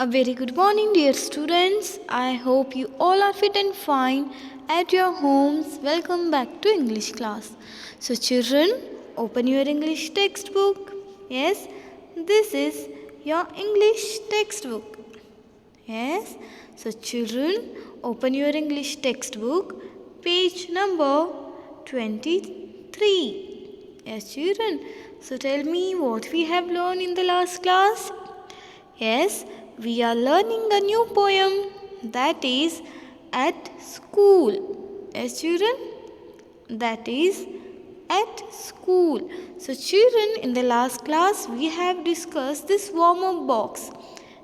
A very good morning, dear students. I hope you all are fit and fine at your homes. Welcome back to English class. So, children, open your English textbook. Yes, this is your English textbook. Yes, so children, open your English textbook, page number 23. Yes, children. So, tell me what we have learned in the last class. Yes, we are learning a new poem, that is at school. Yes, children, that is at school. So, children, in the last class we have discussed this warm-up box.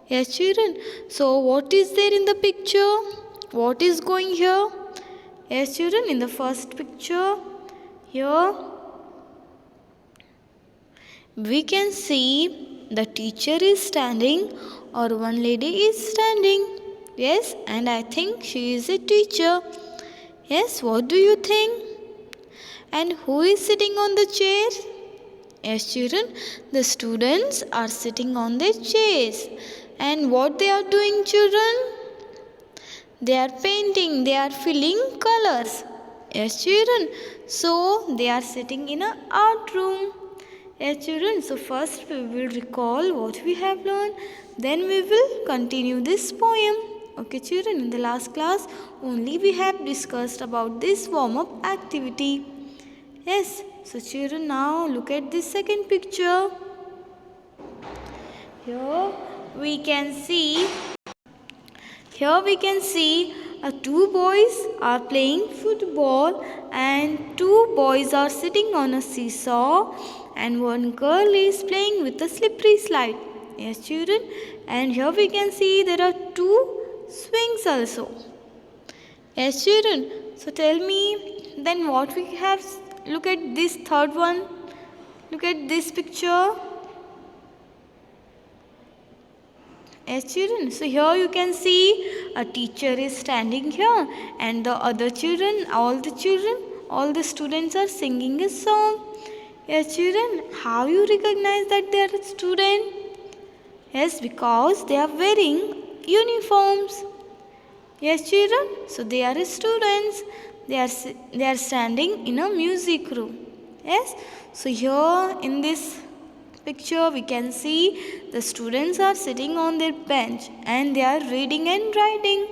Yes, children. So, what is there in the picture? What is going here? Yes, children, in the first picture, here we can see the teacher is standing or one lady is standing. Yes, and I think she is a teacher. Yes, what do you think? And who is sitting on the chair? Yes, children, the students are sitting on their chairs. And what they are doing, children? They are painting, they are filling colors. Yes, children, so they are sitting in an art room. Yes, children, so first we will recall what we have learned, then we will continue this poem. Okay, children, in the last class only we have discussed about this warm-up activity. Yes, so children, now look at this second picture. Here we can see two boys are playing football and two boys are sitting on a seesaw and one girl is playing with a slippery slide. Yes, children, and here we can see there are two swings also. Yes, children, so tell me then what we have. Look at this third one. Look at this picture. Yes, children, so here you can see a teacher is standing here and the other children, all the students are singing a song. Yes, children, how you recognize that they are a student? Yes, because they are wearing uniforms. Yes, children, so they are students. They are standing in a music room. Yes, so here in this picture we can see the students are sitting on their bench and they are reading and writing.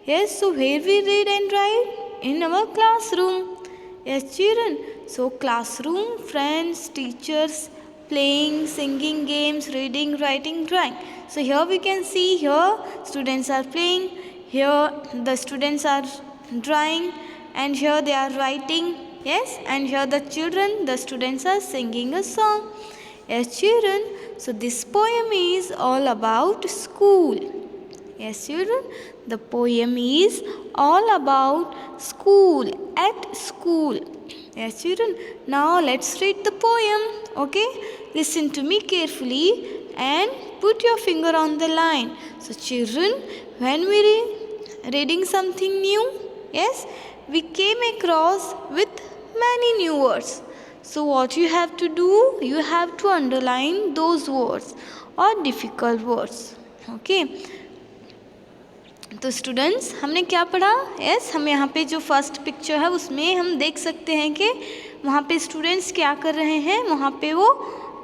Yes, so where we read and write? In our classroom. Yes, children, so classroom, friends, teachers, playing, singing games, reading, writing, drawing. So here we can see here students are playing, here the students are drawing, and here they are writing. Yes, and here the students are singing a song. Yes, children, so this poem is all about school. Yes, children, the poem is all about school, at school. Yes, children, now let's read the poem. Okay, listen to me carefully and put your finger on the line. So, children, when we reading something new, yes, we came across with many new words. So what you have to do, you have to underline those words or difficult words. Okay. तो students हमने क्या पढ़ा? Yes, हम यहाँ पे जो first picture है उसमें हम देख सकते हैं कि वहाँ पे स्टूडेंट्स क्या कर रहे हैं, वहाँ पे वो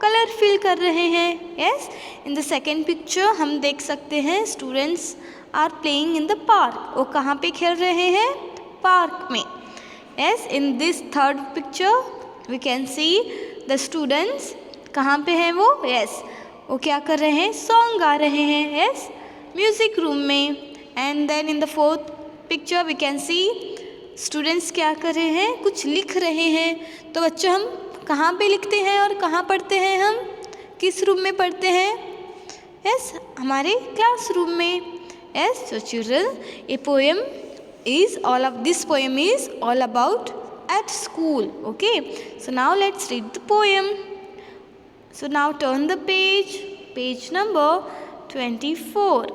कलर फिल कर रहे हैं. Yes, in the second picture हम देख सकते हैं students are playing in the park. वो कहाँ पे खेल रहे हैं? पार्क में. Yes, in this third picture we can see the students कहाँ पे हैं वो? yes, वो क्या कर रहे हैं? song गा रहे हैं. yes, music room में. and then in the fourth picture we can see students क्या कर रहे हैं? कुछ लिख रहे हैं. तो बच्चों हम कहाँ पे लिखते हैं और कहाँ पढ़ते हैं? हम किस रूम में पढ़ते हैं? yes, हमारे क्लासरूम में. yes, so children, this poem is all about at school. Okay, so now let's read the poem. So now turn the page number 24.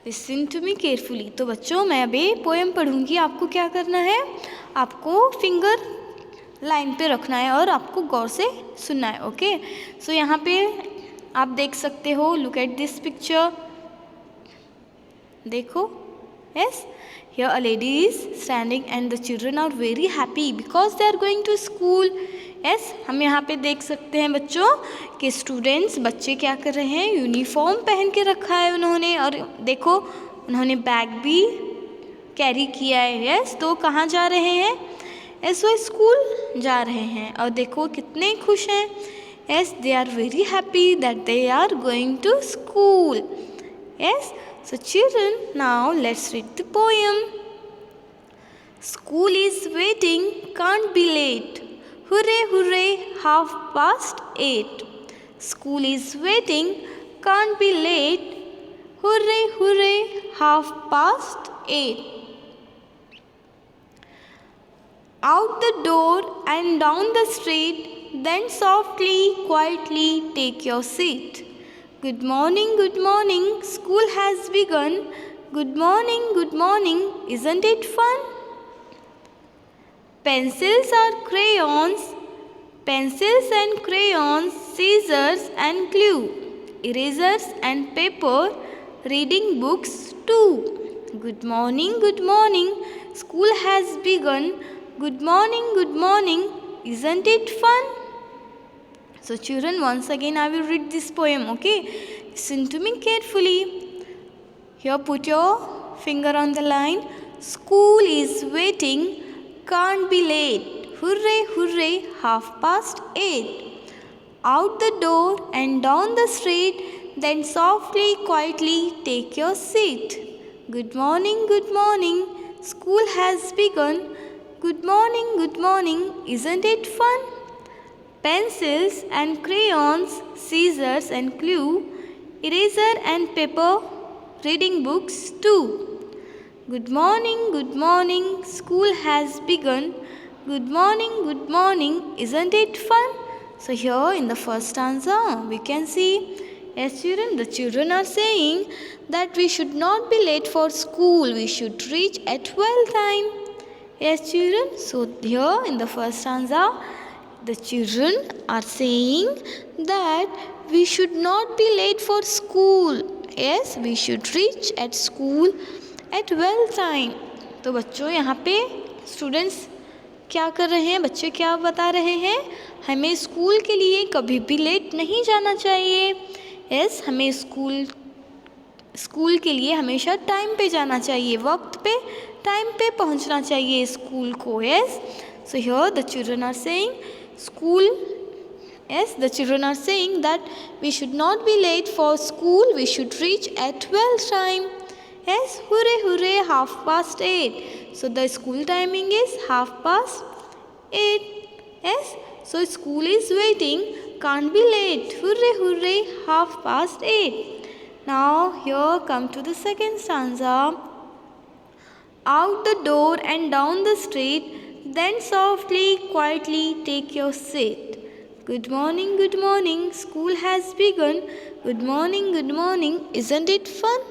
Listen to me carefully. तो बच्चों मैं अभी पोएम पढ़ूंगी, आपको क्या करना है? आपको फिंगर लाइन पे रखना है और आपको गौर से सुनना है. ओके, सो यहाँ पे आप देख सकते हो, लुक एट दिस पिक्चर, देखो, yes, here a lady is standing and the children are very happy because they are going to school. yes, हम यहाँ पे देख सकते हैं बच्चों कि स्टूडेंट्स, बच्चे क्या कर रहे हैं, यूनिफॉर्म पहन के रखा है उन्होंने, और देखो उन्होंने बैग भी कैरी किया है। यस, तो कहाँ जा रहे हैं, यस वो स्कूल जा रहे हैं, और देखो कितने खुश हैं। Yes, they are very happy that they are going to school. Yes, so children, now let's read the poem. School is waiting, can't be late. Hooray, hooray, 8:30. School is waiting, can't be late. Hooray, hooray, 8:30. Out the door and down the street, then softly, quietly take your seat. Good morning, school has begun. Good morning, isn't it fun? Pencils and crayons, scissors and glue, erasers and paper, reading books too. Good morning, school has begun. Good morning, isn't it fun? So children, once again I will read this poem, okay? Listen to me carefully. Here put your finger on the line. School is waiting, can't be late. Hooray, hooray, 8:30. Out the door and down the street, then softly, quietly take your seat. Good morning, school has begun. Good morning, isn't it fun? Pencils and crayons, scissors and glue, eraser and paper, reading books too. Good morning, school has begun. Good morning, isn't it fun? So here in the first stanza we can see, yes children, the children are saying that we should not be late for school, we should reach at well time. Yes children, so here in the first stanza the children are saying that we should not be late for school. Yes, we should reach at school at well time. तो बच्चों यहाँ पे students क्या कर रहे हैं, बच्चे क्या बता रहे हैं, हमें स्कूल के लिए कभी भी लेट नहीं जाना चाहिए। यस, हमें स्कूल के लिए हमेशा टाइम पे जाना चाहिए, वक्त पे टाइम पे पहुँचना चाहिए स्कूल को। Yes, so here the children are saying the children are saying that we should not be late for school, we should reach at well time. Yes, hooray, hooray, 8:30. So the school timing is 8:30. Yes, so school is waiting, can't be late. Hooray, hooray, 8:30. Now here come to the second stanza. Out the door and down the street, then softly, quietly take your seat. Good morning, school has begun. Good morning, isn't it fun?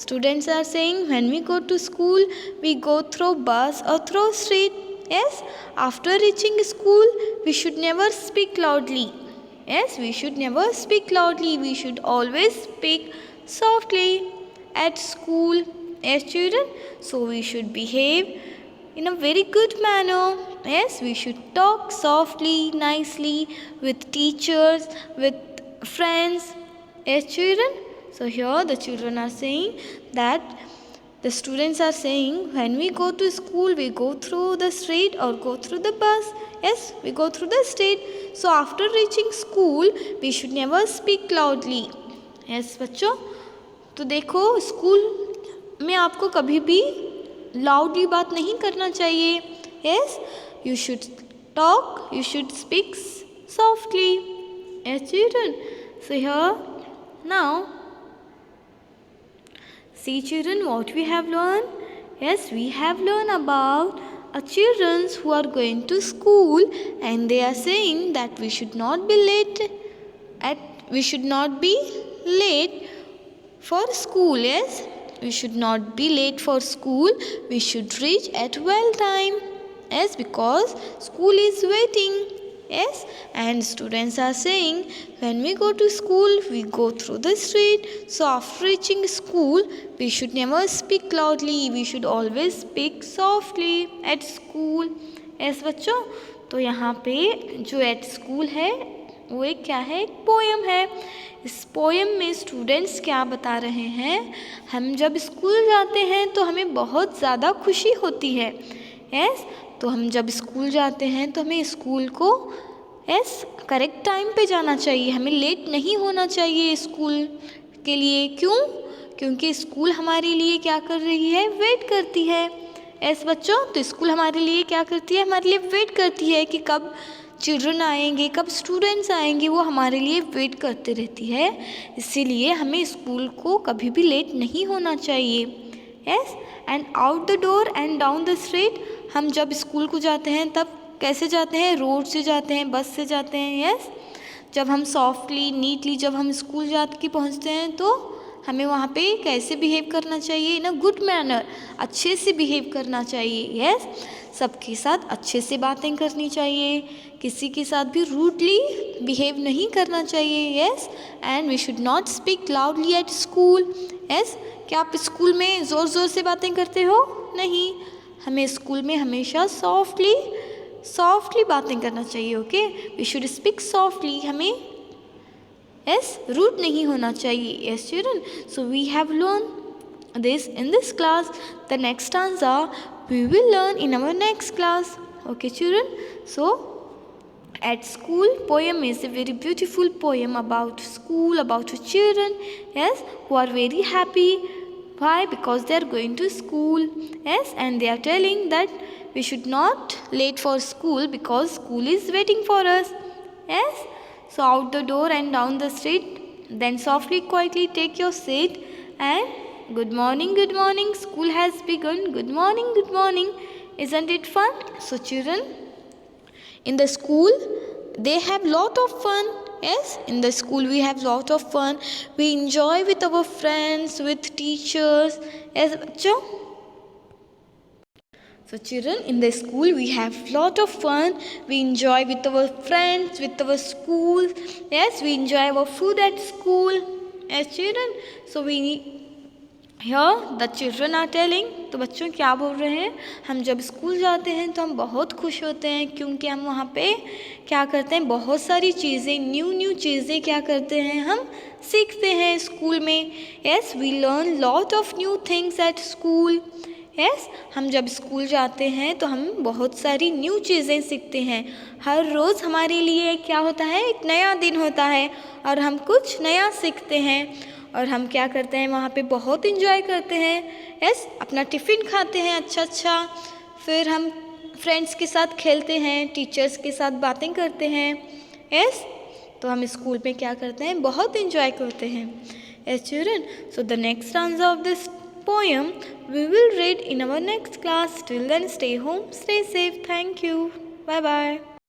Students are saying when we go to school, we go through bus or through street. Yes, after reaching school, we should never speak loudly. Yes, we should never speak loudly. We should always speak softly at school. Yes, children, so we should behave in a very good manner. Yes, we should talk softly, nicely with teachers, with friends. Yes, children. So here the children are saying that the students are saying when we go to school, we go through the street or go through the bus. Yes, we go through the street. So after reaching school, we should never speak loudly. Yes, बच्चों, तो देखो school में आपको कभी भी loudly बात नहीं करना चाहिए. Yes, you should talk, you should speak softly. Yes, children. So here now, see children, what we have learned. Yes, we have learned about children who are going to school, and they are saying that we should not be late for school. Yes, we should not be late for school. We should reach at well time. Yes, because school is waiting. Yes, and students are saying, when we go to school, we go through the street. So after reaching school, we should never speak loudly. We should always speak softly at school. Yes बच्चों, तो यहाँ पे जो at school है वो एक क्या है, एक पोएम है. इस पोएम में स्टूडेंट्स क्या बता रहे हैं, हम जब स्कूल जाते हैं तो हमें बहुत ज़्यादा खुशी होती है. यस, तो हम जब स्कूल जाते हैं तो हमें स्कूल को करेक्ट टाइम पे जाना चाहिए. हमें लेट नहीं होना चाहिए स्कूल के लिए. क्यों? क्योंकि स्कूल हमारे लिए क्या कर रही है, वेट करती है. यस बच्चों, तो स्कूल हमारे लिए क्या करती है, हमारे लिए वेट करती है कि कब चिल्ड्रन आएंगे, कब स्टूडेंट्स आएंगे, वो हमारे लिए वेट करते रहती है. इसीलिए हमें स्कूल को कभी भी लेट नहीं होना चाहिए. Yes, and out the door and down the street, हम जब स्कूल को जाते हैं तब कैसे जाते हैं, रोड से जाते हैं, बस से जाते हैं. यस, जब हम सॉफ्टली नीटली जब हम स्कूल जा के पहुँचते हैं तो हमें वहाँ पे कैसे बिहेव करना चाहिए, इन अ गुड मैनर, अच्छे से बिहेव करना चाहिए. यस, सबके साथ अच्छे से बातें करनी चाहिए, किसी के साथ भी रूडली बिहेव नहीं करना चाहिए. Yes, and we should not speak loudly at school. Yes, क्या आप स्कूल में ज़ोर ज़ोर से बातें करते हो? नहीं, हमें स्कूल में हमेशा सॉफ्टली बातें करना चाहिए. Okay, we should speak softly. हमें रूड नहीं होना चाहिए. Yes children, so we have learn this in this class. The next stanza we will learn in our next class. Okay children, so at school poem is a very beautiful poem about school, about children, yes, who are very happy. Why? Because they are going to school. Yes, and they are telling that we should not late for school because school is waiting for us. Yes, so out the door and down the street, then softly quietly take your seat and good morning, school has begun. Good morning, isn't it fun? So children, in the school they have lot of fun. Yes, in the school we have lot of fun. We enjoy with our friends, with teachers. Yes bachcho, so children, in the school we have lot of fun. We enjoy with our friends, with our school. Yes, we enjoy our food at school. Yes children, so we here the children are telling, तो बच्चों क्या बोल रहे हैं, हम जब school जाते हैं तो हम बहुत खुश होते हैं क्योंकि हम वहाँ पे क्या करते हैं, बहुत सारी चीज़ें, न्यू चीज़ें क्या करते हैं, हम सीखते हैं स्कूल में. Yes, we learn lot of new things at school. Yes, हम जब स्कूल जाते हैं तो हम बहुत सारी न्यू चीज़ें सीखते हैं. हर रोज़ हमारे लिए क्या होता है, एक नया दिन होता है और हम कुछ नया सीखते हैं. और हम क्या करते हैं, वहाँ पे बहुत इन्जॉय करते हैं. यस, अपना टिफ़िन खाते हैं अच्छा, फिर हम फ्रेंड्स के साथ खेलते हैं, टीचर्स के साथ बातें करते हैं. यस, तो हम स्कूल में क्या करते हैं, बहुत इन्जॉय करते हैं. Yes children, so the next stanza of this poem we will read in our next class. Till then, stay home, stay safe. Thank you. Bye bye.